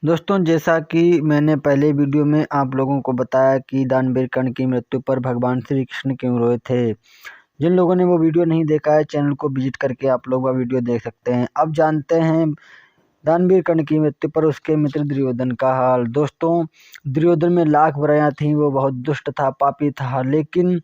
दोस्तों, जैसा कि मैंने पहले वीडियो में आप लोगों को बताया कि दानवीर कर्ण की मृत्यु पर भगवान श्री कृष्ण क्यों रोए थे। जिन लोगों ने वो वीडियो नहीं देखा है, चैनल को विजिट करके आप लोग वह वीडियो देख सकते हैं। अब जानते हैं दानवीर कर्ण की मृत्यु पर उसके मित्र दुर्योधन का हाल। दोस्तों, दुर्योधन में लाख बुराइयां थीं, वो बहुत दुष्ट था, पापी था, लेकिन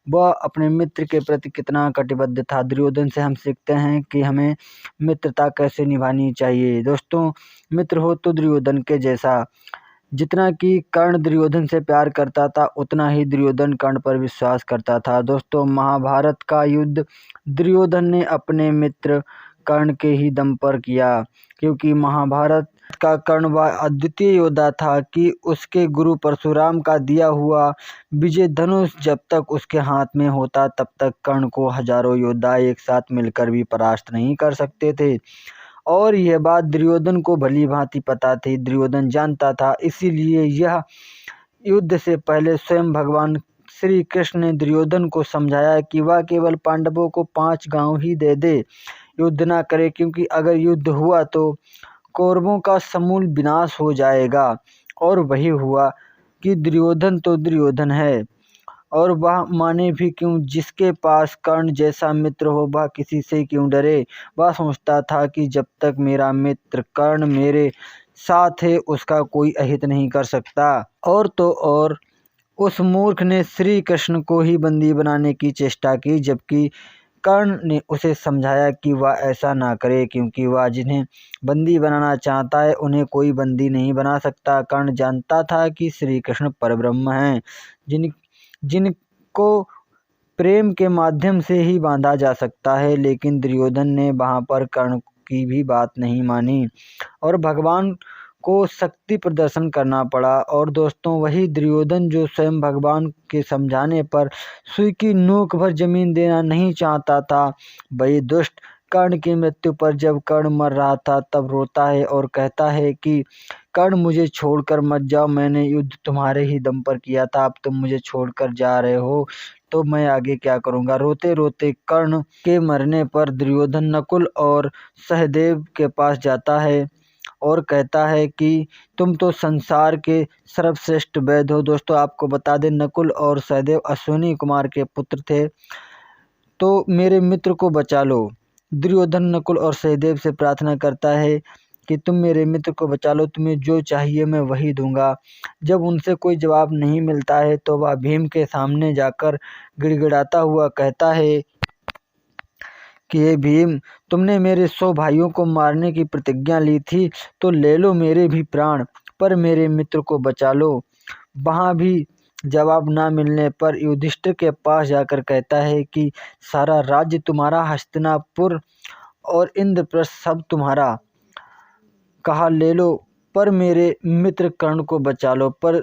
वह अपने मित्र के प्रति कितना कटिबद्ध था। दुर्योधन से हम सीखते हैं कि हमें मित्रता कैसे निभानी चाहिए। दोस्तों, मित्र हो तो दुर्योधन के जैसा। जितना कि कर्ण दुर्योधन से प्यार करता था, उतना ही दुर्योधन कर्ण पर विश्वास करता था। दोस्तों, महाभारत का युद्ध दुर्योधन ने अपने मित्र कर्ण के ही दम पर किया, क्योंकि महाभारत का कर्ण वह अद्वितीय योद्धा था कि उसके गुरु परशुराम का दिया हुआ विजय धनुष जब तक उसके हाथ में होता, तब तक कर्ण को हजारों योद्धा एक साथ मिलकर भी परास्त नहीं कर सकते थे। और यह बात दुर्योधन को भली भांति पता थी, दुर्योधन जानता था। इसीलिए यह युद्ध से पहले स्वयं भगवान श्री कृष्ण ने दुर्योधन को समझाया कि वह केवल पांडवों को 5 गांव ही दे दे, युद्ध ना करे, क्योंकि अगर युद्ध हुआ तो कौरवों का समूल विनाश हो जाएगा। और वही हुआ कि दुर्योधन तो दुर्योधन है, और वह माने भी क्यों। जिसके पास कर्ण जैसा मित्र हो, वह किसी से क्यों डरे। वह सोचता था कि जब तक मेरा मित्र कर्ण मेरे साथ है, उसका कोई अहित नहीं कर सकता। और तो और उस मूर्ख ने श्री कृष्ण को ही बंदी बनाने की चेष्टा की, जबकि कर्ण ने उसे समझाया कि वह ऐसा ना करे, क्योंकि वह जिन्हें बंदी बनाना चाहता है उन्हें कोई बंदी नहीं बना सकता। कर्ण जानता था कि श्री कृष्ण परब्रह्म हैं, जिनको प्रेम के माध्यम से ही बांधा जा सकता है। लेकिन दुर्योधन ने वहां पर कर्ण की भी बात नहीं मानी और भगवान को शक्ति प्रदर्शन करना पड़ा। और दोस्तों, वही दुर्योधन जो स्वयं भगवान के समझाने पर सुई की नोक भर जमीन देना नहीं चाहता था, वही दुष्ट कर्ण की मृत्यु पर जब कर्ण मर रहा था तब रोता है और कहता है कि कर्ण, मुझे छोड़कर मत जाओ, मैंने युद्ध तुम्हारे ही दम पर किया था, अब तुम मुझे छोड़कर जा रहे हो तो मैं आगे क्या करूंगा। रोते रोते कर्ण के मरने पर दुर्योधन नकुल और सहदेव के पास जाता है और कहता है कि तुम तो संसार के सर्वश्रेष्ठ वैद्य हो। दोस्तों, आपको बता दें, नकुल और सहदेव अश्विनी कुमार के पुत्र थे, तो मेरे मित्र को बचा लो। दुर्योधन नकुल और सहदेव से प्रार्थना करता है कि तुम मेरे मित्र को बचा लो, तुम्हें जो चाहिए मैं वही दूंगा। जब उनसे कोई जवाब नहीं मिलता है तो वह भीम के सामने जाकर गिड़गिड़ाता हुआ कहता है कि हे भीम, तुमने मेरे 100 भाइयों को मारने की प्रतिज्ञा ली थी, तो ले लो मेरे भी प्राण, पर मेरे मित्र को बचा लो। वहाँ भी जवाब ना मिलने पर युधिष्ठिर के पास जाकर कहता है कि सारा राज्य तुम्हारा, हस्तिनापुर और इंद्रप्रस्थ सब तुम्हारा, कहा ले लो, पर मेरे मित्र कर्ण को बचा लो। पर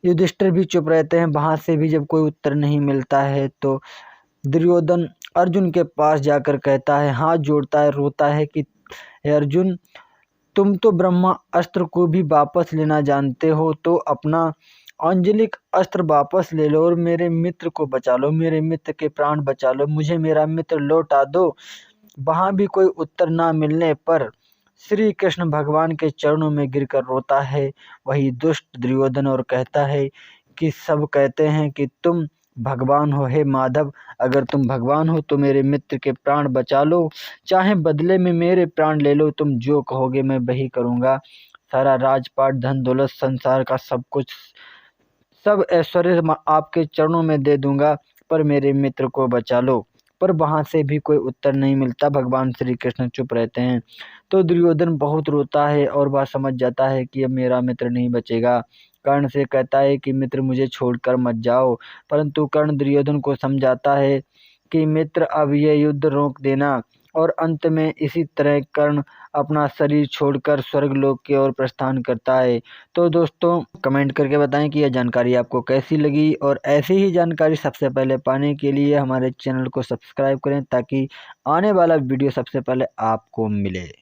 युधिष्ठिर भी चुप रहते हैं। वहां से भी जब कोई उत्तर नहीं मिलता है तो दुर्योधन अर्जुन के पास जाकर कहता है, हाथ जोड़ता है, रोता है कि हे अर्जुन, तुम तो ब्रह्मा अस्त्र को भी वापस लेना जानते हो, तो अपना अंजलिक अस्त्र वापस ले लो और मेरे मित्र को बचा लो, मेरे मित्र के प्राण बचा लो, मुझे मेरा मित्र लौटा दो। वहां भी कोई उत्तर ना मिलने पर श्री कृष्ण भगवान के चरणों में गिरकर रोता है, वही दुष्ट दुर्योधन, और कहता है कि सब कहते हैं कि तुम भगवान हो, हे माधव, अगर तुम भगवान हो तो मेरे मित्र के प्राण बचा लो, चाहे बदले में मेरे प्राण ले लो, तुम जो कहोगे मैं वही करूंगा। सारा राजपाट, धन दौलत, संसार का सब कुछ, सब ऐश्वर्य आपके चरणों में दे दूंगा, पर मेरे मित्र को बचा लो। पर वहां से भी कोई उत्तर नहीं मिलता, भगवान श्री कृष्ण चुप रहते हैं। तो दुर्योधन बहुत रोता है और वह समझ जाता है कि अब मेरा मित्र नहीं बचेगा। कर्ण से कहता है कि मित्र, मुझे छोड़कर मत जाओ, परंतु कर्ण दुर्योधन को समझाता है कि मित्र, अब यह युद्ध रोक देना। और अंत में इसी तरह कर्ण अपना शरीर छोड़कर स्वर्गलोक की ओर प्रस्थान करता है। तो दोस्तों, कमेंट करके बताएं कि यह जानकारी आपको कैसी लगी, और ऐसी ही जानकारी सबसे पहले पाने के लिए हमारे चैनल को सब्सक्राइब करें, ताकि आने वाला वीडियो सबसे पहले आपको मिले।